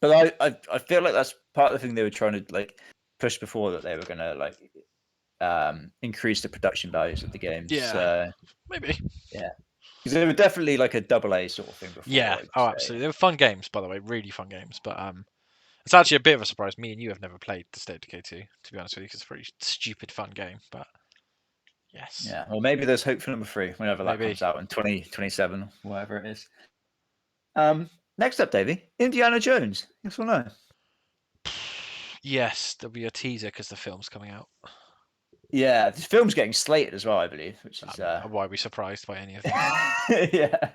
But I feel like that's part of the thing they were trying to like push before, that they were gonna like increase the production values of the games. yeah, maybe. Yeah, because they were definitely like a AA sort of thing before. Yeah. Oh, absolutely. They were fun games, by the way, really fun games. But it's actually a bit of a surprise. Me and you have never played the State of Decay 2, to be honest with you, because it's a pretty stupid fun game. But yes. Yeah. Well, maybe there's hope for number 3 whenever that Maybe. comes out in 2027, whatever it is. Next up, Davey, Indiana Jones. Yes or no? Yes, there'll be a teaser because the film's coming out. Yeah, this film's getting slated as well, I believe, which is Why are we surprised by any of this? yeah,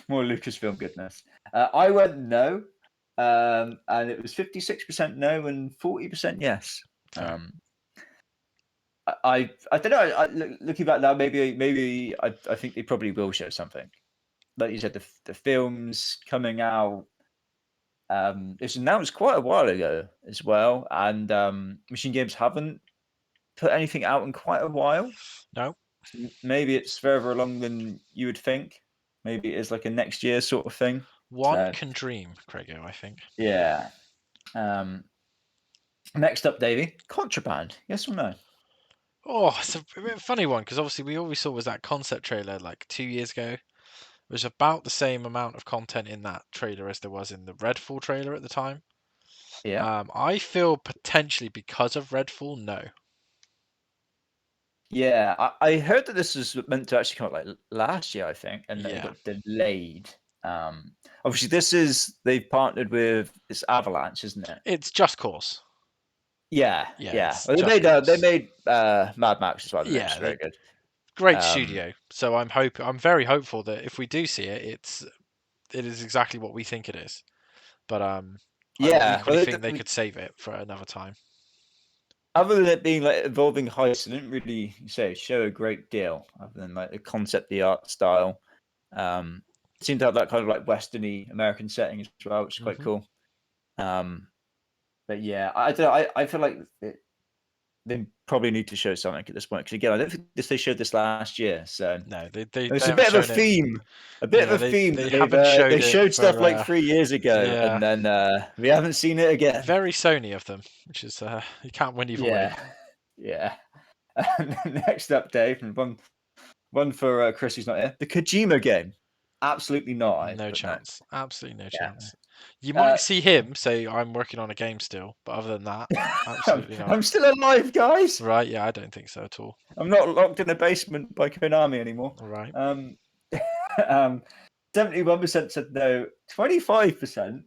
more Lucasfilm goodness. I went no, and it was 56% no and 40% yes. I don't know. Looking back now, maybe I think they probably will show something. Like you said, the film's coming out. It's announced quite a while ago as well, and Machine Games haven't put anything out in quite a while. No. So maybe it's further along than you would think. Maybe it is like a next year sort of thing. One can dream, Craigo, I think. Yeah. Next up, Davey, Contraband. Yes or no? Oh, it's a bit funny one because obviously all we saw was that concept trailer like 2 years ago. It was about the same amount of content in that trailer as there was in the Redfall trailer at the time. Yeah. I feel potentially because of Redfall, no. Yeah, I heard that this was meant to actually come out like last year, I think, and that it Yeah. got delayed. Obviously, they've partnered with this Avalanche, isn't it? It's Just Cause. Yeah. it's Well, Just they made Mad Max as well. Yeah, It's very good. Great studio. So I'm very hopeful that if we do see it, it is exactly what we think it is. But I Yeah, equally well, think they could save it for another time. other than it being like involving heists, it didn't really show a great deal other than like the concept, the art style. It seemed to have that kind of like westerny American setting as well, which is quite cool. But yeah, I don't know, I feel like they probably need to show something at this point, because again, I don't think they showed this last year, so No, they it's a haven't bit of a shown it. theme. A bit Yeah, of a theme they that haven't showed they it showed stuff for like 3 years ago, yeah. and then we haven't seen it again. Very Sony of them, which is you can't win either way. Yeah. Next up, Dave, and one for Chris, who's not here. The Kojima game. Absolutely not. No chance. Absolutely no Yeah. chance. You might see him say, "I'm working on a game still," but other than that, absolutely not. I'm still alive, guys. Right? Yeah, I don't think so at all. I'm not locked in a basement by Konami anymore. Right. 71% said no. 25%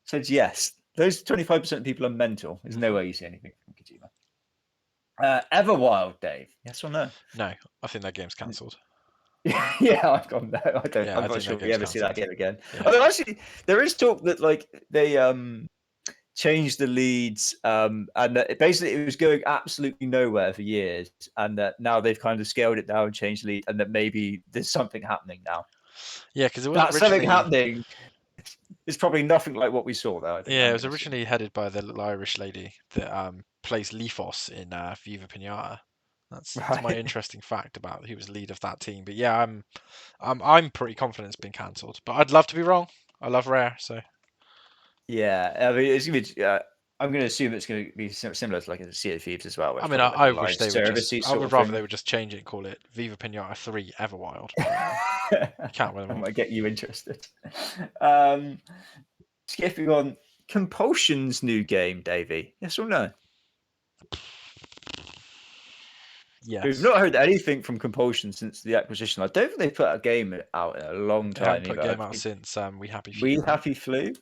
said yes. Those 25% of people are mental. There's no way you see anything from Kojima. Everwild, Dave. Yes or no? No, I think that game's cancelled. Yeah, I've gone no. I don't. Yeah, I'm I not think sure that if we ever game's see that cancelled. game again. Yeah. Although actually, there is talk that like they changed the leads, and that basically it was going absolutely nowhere for years, and that now they've kind of scaled it down, changed the lead, and that maybe there's something happening now. Yeah, because it was That something originally happening is probably nothing like what we saw, though. I think yeah, I'm it was gonna assume. originally headed by the little Irish lady that plays Lefos in Viva Pinata. That's my Right. interesting fact about who was lead of that team. But yeah, I'm pretty confident it's been cancelled. But I'd love to be wrong. I love Rare, so Yeah, I mean, it's gonna be. I'm going to assume it's going to be similar to like a Sea of Thieves as well. Where I it's mean, probably like I a wish live they would just. servicey I sort would of rather thing. they would just change it and call it Viva Pinata 3 Everwild. You can't win them That all. might get you interested. Skipping on, Compulsion's new game, Davey. Yes or no? Yes. We've not heard anything from Compulsion since the acquisition. I don't think they put a game out in a long They haven't time. put a game out since We Happy Few. We Right? Happy Flew,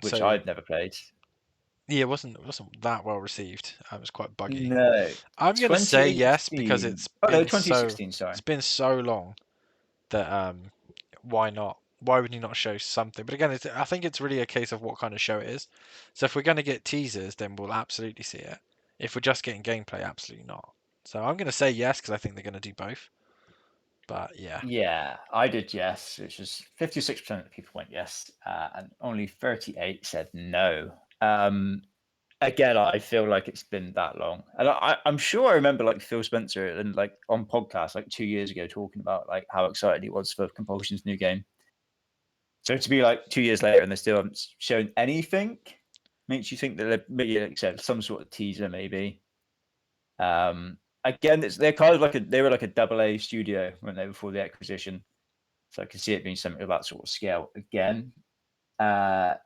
which So I'd never played. yeah, it wasn't that well received. It was quite buggy. No, I'm gonna say yes because 2016. Sorry, it's been so long that why not? Why would you not show something? But again, I think it's really a case of what kind of show it is. So if we're going to get teasers, then we'll absolutely see it. If we're just getting gameplay, absolutely not. So I'm going to say yes because I think they're going to do both. But yeah. Yeah, I did yes, which was 56% of people went yes, and only 38 said no. Again, I feel like it's been that long, and I'm sure I remember like Phil Spencer and like on podcast like 2 years ago talking about like how excited he was for Compulsion's new game. So to be like 2 years later and they still haven't shown anything makes you think that maybe, like I said, some sort of teaser maybe. Again, they're kind of like they were like a AA studio, weren't they, before the acquisition? So I can see it being something of that sort of scale again.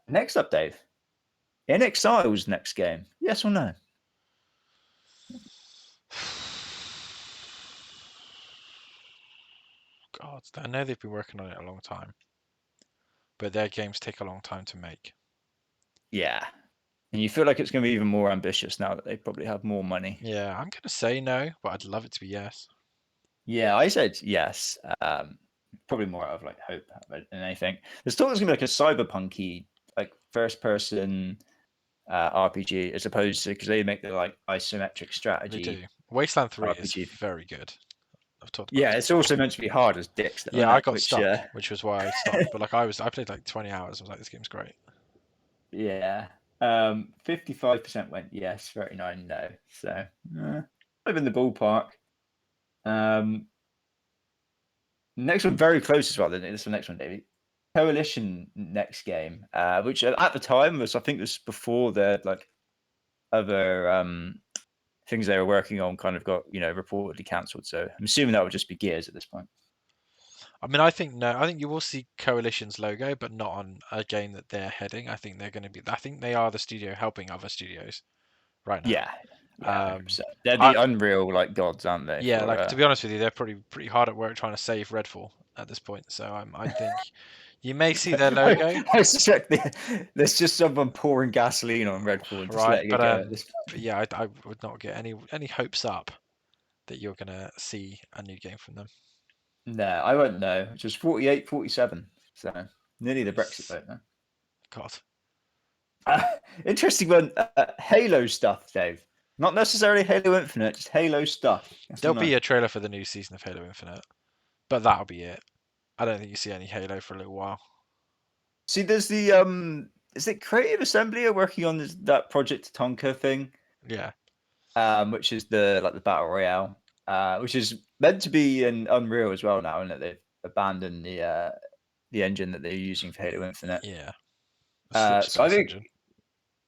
Next up, Dave. inXile's next game. Yes or no? God, I know they've been working on it a long time, but their games take a long time to make. Yeah. And you feel like it's going to be even more ambitious now that they probably have more money. Yeah, I'm going to say no, but I'd love it to be yes. Yeah, I said yes. Probably more out of like hope than anything. There's talk there's going to be like a cyberpunky, like first person RPG, as opposed to because they make the like isometric strategy. They do. Wasteland 3 RPG. is very good. I've talked Yeah, it's also meant to be hard as dicks. Though, yeah, I got which, stuck, which was why I stopped. But like I played like 20 hours. I was like, this game's great. Yeah. 55% went yes, 39 no. So live in the ballpark. Next one very close as well. Then this is the next one, David. Coalition next game, which at the time was I think was before the like other things they were working on kind of got reportedly cancelled. So I'm assuming that would just be Gears at this point. I mean, I think no. I think you will see Coalition's logo, but not on a game that they're heading. I think they're going to be. I think they are the studio helping other studios right now. Yeah, 100%. They're the Unreal like gods, aren't they? Yeah, like to be honest with you, they're pretty hard at work trying to save Redfall at this point. So I think you may see their logo. I suspect there's just someone pouring gasoline on Redfall and just right, letting it go. But yeah, I would not get any hopes up that you're gonna see a new game from them. No, I won't know. It was 48-47, so nearly the Brexit vote now. God. Interesting one. Halo stuff, Dave. Not necessarily Halo Infinite, just Halo stuff. Yes or There'll be no? a trailer for the new season of Halo Infinite, but that'll be it. I don't think you see any Halo for a little while. See, there's the is it Creative Assembly are working on that Project Tonka thing, Yeah. which is the battle royale, which is meant to be in Unreal as well now, and that they've abandoned the engine that they're using for Halo Infinite. Yeah. The Slip So I Space think engine.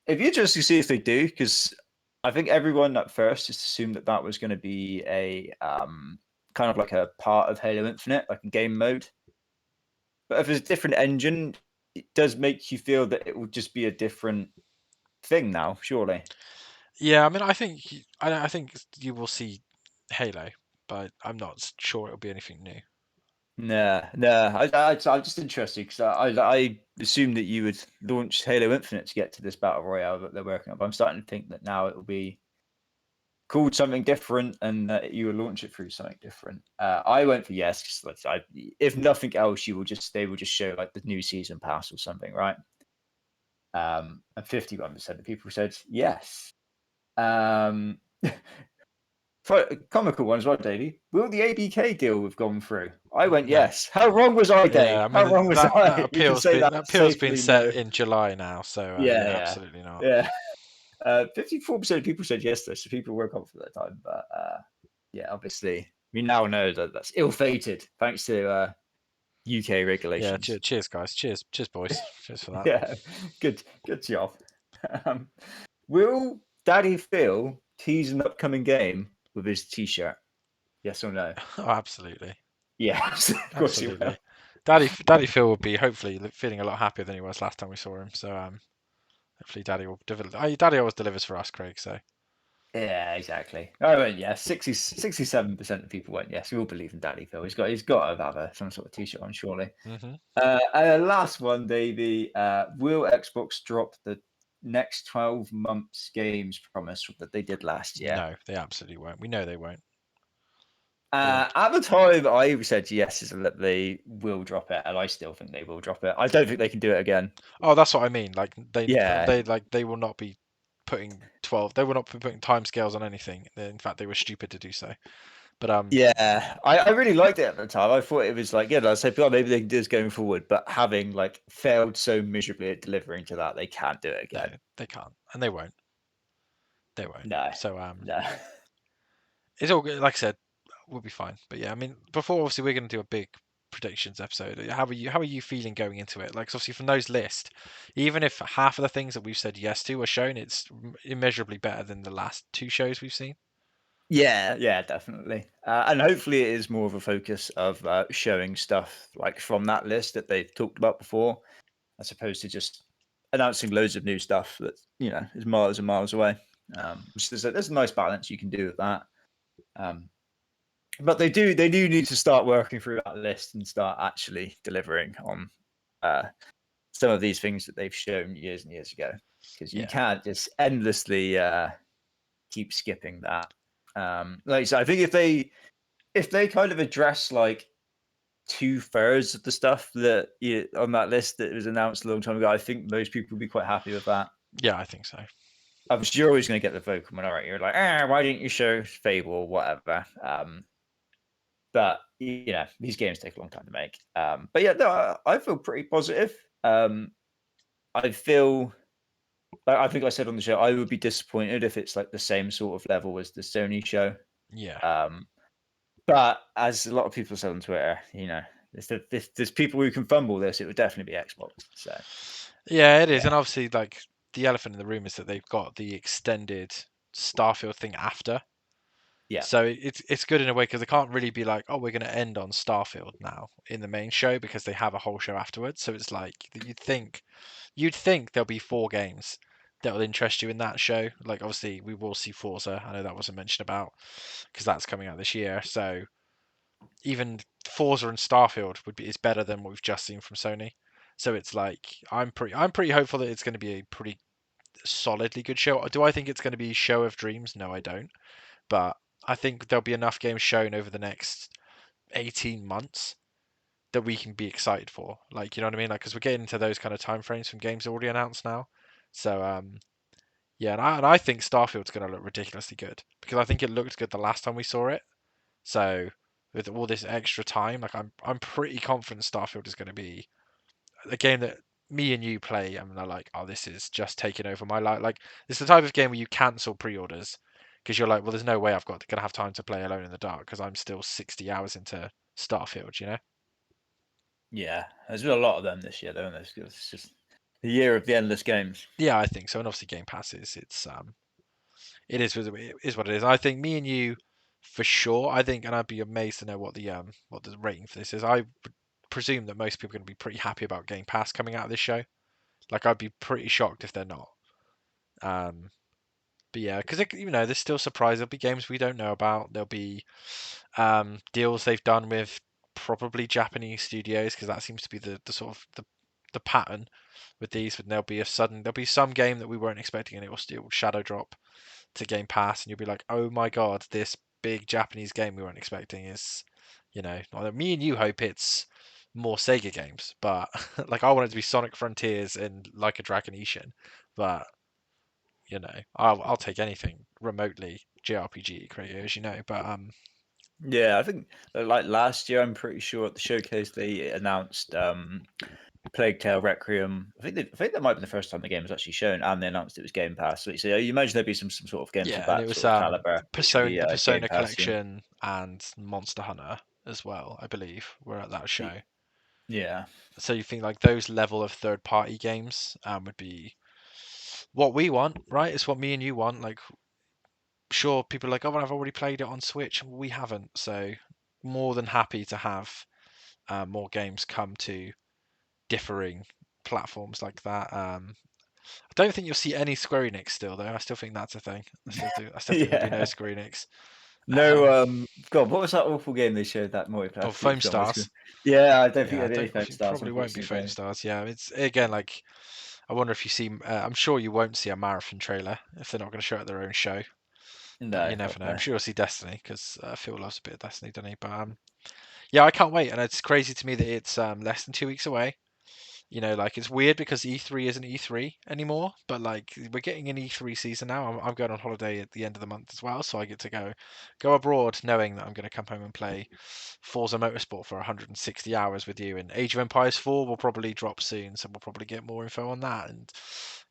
it'd be interesting to see if they do, because I think everyone at first just assumed that that was going to be a kind of like a part of Halo Infinite, like a game mode. But if it's a different engine, it does make you feel that it will just be a different thing now, surely. Yeah, I mean, I think you will see Halo, but I'm not sure it'll be anything new. No. I'm just interested because I assumed that you would launch Halo Infinite to get to this battle royale that they're working on. But I'm starting to think that now it will be called something different, and that you will launch it through something different. I went for yes, because if nothing else, they will just show like the new season pass or something, right? And 51% of people said yes. Um, comical one as well, Davey. Will the ABK deal have gone through? I went No. yes. How wrong was I, Yeah, Dave? I How mean wrong was I? We can say that that appeal's been safely. set No. in July now, so yeah, Yeah, absolutely not. yeah. 54% of people said yes, though, so people were confident at the time. But yeah, obviously, we now know that that's ill-fated thanks to UK Yeah, regulations. cheers, guys. Cheers, boys. Cheers for that. Yeah, good job. Um, will Daddy Phil tease an upcoming game with his T-shirt? Yes or no? Oh, absolutely, Yes, of course he will. absolutely. Daddy Phil will be hopefully feeling a lot happier than he was last time we saw him. So hopefully Daddy will deliver. Daddy always delivers for us, Craig. So Yeah, exactly. I went yes. 67% of people went yes. We all believe in Daddy Phil. He's got to have some sort of T-shirt on, surely. hmm And the last one, Davey. Will Xbox drop the next 12 months games promise that they did last year? No, they absolutely won't. We know they won't. At the time, I said yes, is that they will drop it, and I still think they will drop it. I don't think they can do it again. Oh, that's what I mean. Like Yeah, they will not be putting 12. They will not be putting timescales on anything. In fact, they were stupid to do so. But yeah. I really liked it at the time. I thought it was like, yeah, I said, well, maybe they can do this going forward, but having like failed so miserably at delivering to that, they can't do it no, again. they can't, and they won't. They won't. No, So no. it's all good. Like I said, we'll be fine. But yeah, I mean, before obviously we're going to do a big predictions episode. How are you feeling going into it? Like, 'cause obviously from those lists, even if half of the things that we've said yes to are shown, it's immeasurably better than the last two shows we've seen. Yeah, definitely. And hopefully it is more of a focus of showing stuff like from that list that they've talked about before, as opposed to just announcing loads of new stuff that, is miles and miles away. Which there's a nice balance you can do with that. But they do need to start working through that list and start actually delivering on some of these things that they've shown years and years ago, because you Yeah, can't just endlessly keep skipping that. Like so, I think if they kind of address like 2/3 of the stuff that on that list that was announced a long time ago, I think most people would be quite happy with that. yeah, I think so. Obviously, you're always going to get the vocal minority. You're like, why didn't you show Fable or whatever? But these games take a long time to make. But yeah, no, I feel pretty positive. I feel like I think I said on the show, I would be disappointed if it's like the same sort of level as the Sony show. Yeah, But as a lot of people said on Twitter, there's people who can fumble this. It would definitely be Xbox. So yeah, it is. yeah, And obviously, like the elephant in the room is that they've got the extended Starfield thing after. yeah, So it's good in a way because they can't really be like, oh, we're going to end on Starfield now in the main show because they have a whole show afterwards. So it's like you'd think there'll be four games that will interest you in that show. Like obviously we will see Forza. I know that wasn't mentioned about because that's coming out this year. So even Forza and Starfield is better than what we've just seen from Sony. So it's like I'm pretty hopeful that it's going to be a pretty solidly good show. Do I think it's going to be Show of Dreams? No, I don't. But I think there'll be enough games shown over the next 18 months that we can be excited for. Like, you know what I mean? Like, because we're getting into those kind of time frames from games already announced now. So yeah, and I think Starfield's going to look ridiculously good because I think it looked good the last time we saw it. So with all this extra time, like I'm pretty confident Starfield is going to be a game that me and you play, and they're like, oh, this is just taking over my life. Like, it's the type of game where you cancel pre-orders because you're like, well, there's no way I've got gonna have time to play Alone in the Dark because I'm still 60 hours into Starfield, you know? Yeah, there's been a lot of them this year, though. And it's just the year of the endless games. Yeah, I think so. And obviously, Game Pass it is what it is. I think me and you, for sure. I think, and I'd be amazed to know what the rating for this is. I would presume that most people are going to be pretty happy about Game Pass coming out of this show. Like, I'd be pretty shocked if they're not. Um, But yeah, because there's still surprise. There'll be games we don't know about. There'll be deals they've done with probably Japanese studios because that seems to be the sort of the pattern with these. But there'll be some game that we weren't expecting and it will still shadow drop to Game Pass, and you'll be like, oh my god, this big Japanese game we weren't expecting is, me and you hope it's more Sega games, but like I want it to be Sonic Frontiers and Like a Dragon Ishin, but I'll take anything remotely JRPG creator, as you know. But Yeah, I think like last year, I'm pretty sure at the showcase they announced Plague Tale Requiem. I think that might be the first time the game was actually shown, and they announced it was Game Pass. So you imagine there'd be some sort of games of yeah, and it that was sort of caliber, which would Persona, be the Game Persona Pass. Yeah. collection and Monster Hunter as well, I believe, were at that show. Yeah. So you think like those level of third party games would be what we want, right? It's what me and you want. Like, sure, people are like, oh, well, I've already played it on Switch. We haven't, so more than happy to have more games come to differing platforms like that. I don't think you'll see any Square Enix still, though. I still think that's a thing. I still think there'll be no Yeah. Square Enix. No, Um, God, what was that awful game they showed that multiplayer? I oh, completely Foam forgot my screen. Stars. Yeah, I don't think Yeah, they I did any don't. I Foam think Stars, probably won't be Foam unfortunately. Stars. Yeah, it's again like I wonder if you see. I'm sure you won't see a marathon trailer if they're not going to show it at their own show. But No, you never God, know. I'm no. sure you'll see Destiny because Phil loves a bit of Destiny, doesn't he? But yeah, I can't wait, and it's crazy to me that it's less than 2 weeks away. Like it's weird because E3 isn't E3 anymore, but like we're getting an E3 season now. I'm going on holiday at the end of the month as well, so I get to go abroad knowing that I'm going to come home and play Forza Motorsport for 160 hours with you. And Age of Empires 4 will probably drop soon, so we'll probably get more info on that. And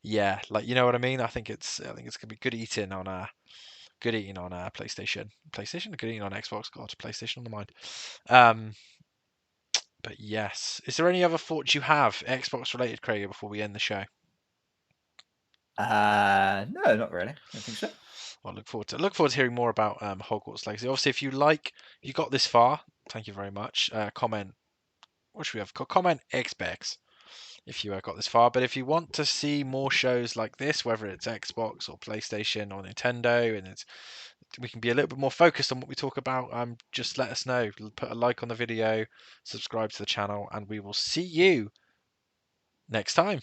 yeah, like you know what I mean. I think it's gonna be good eating on PlayStation, good eating on Xbox. God, PlayStation on the mind. Um, but yes, is there any other thoughts you have Xbox related, Craig, before we end the show? No, not really. I don't think so. Well, look forward to hearing more about Hogwarts Legacy. Obviously, if you got this far, thank you very much. Comment. What should we have? Comment Xbox if you got this far. But if you want to see more shows like this, whether it's Xbox or PlayStation or Nintendo, and we can be a little bit more focused on what we talk about, just let us know. Put a like on the video, subscribe to the channel, and we will see you next time.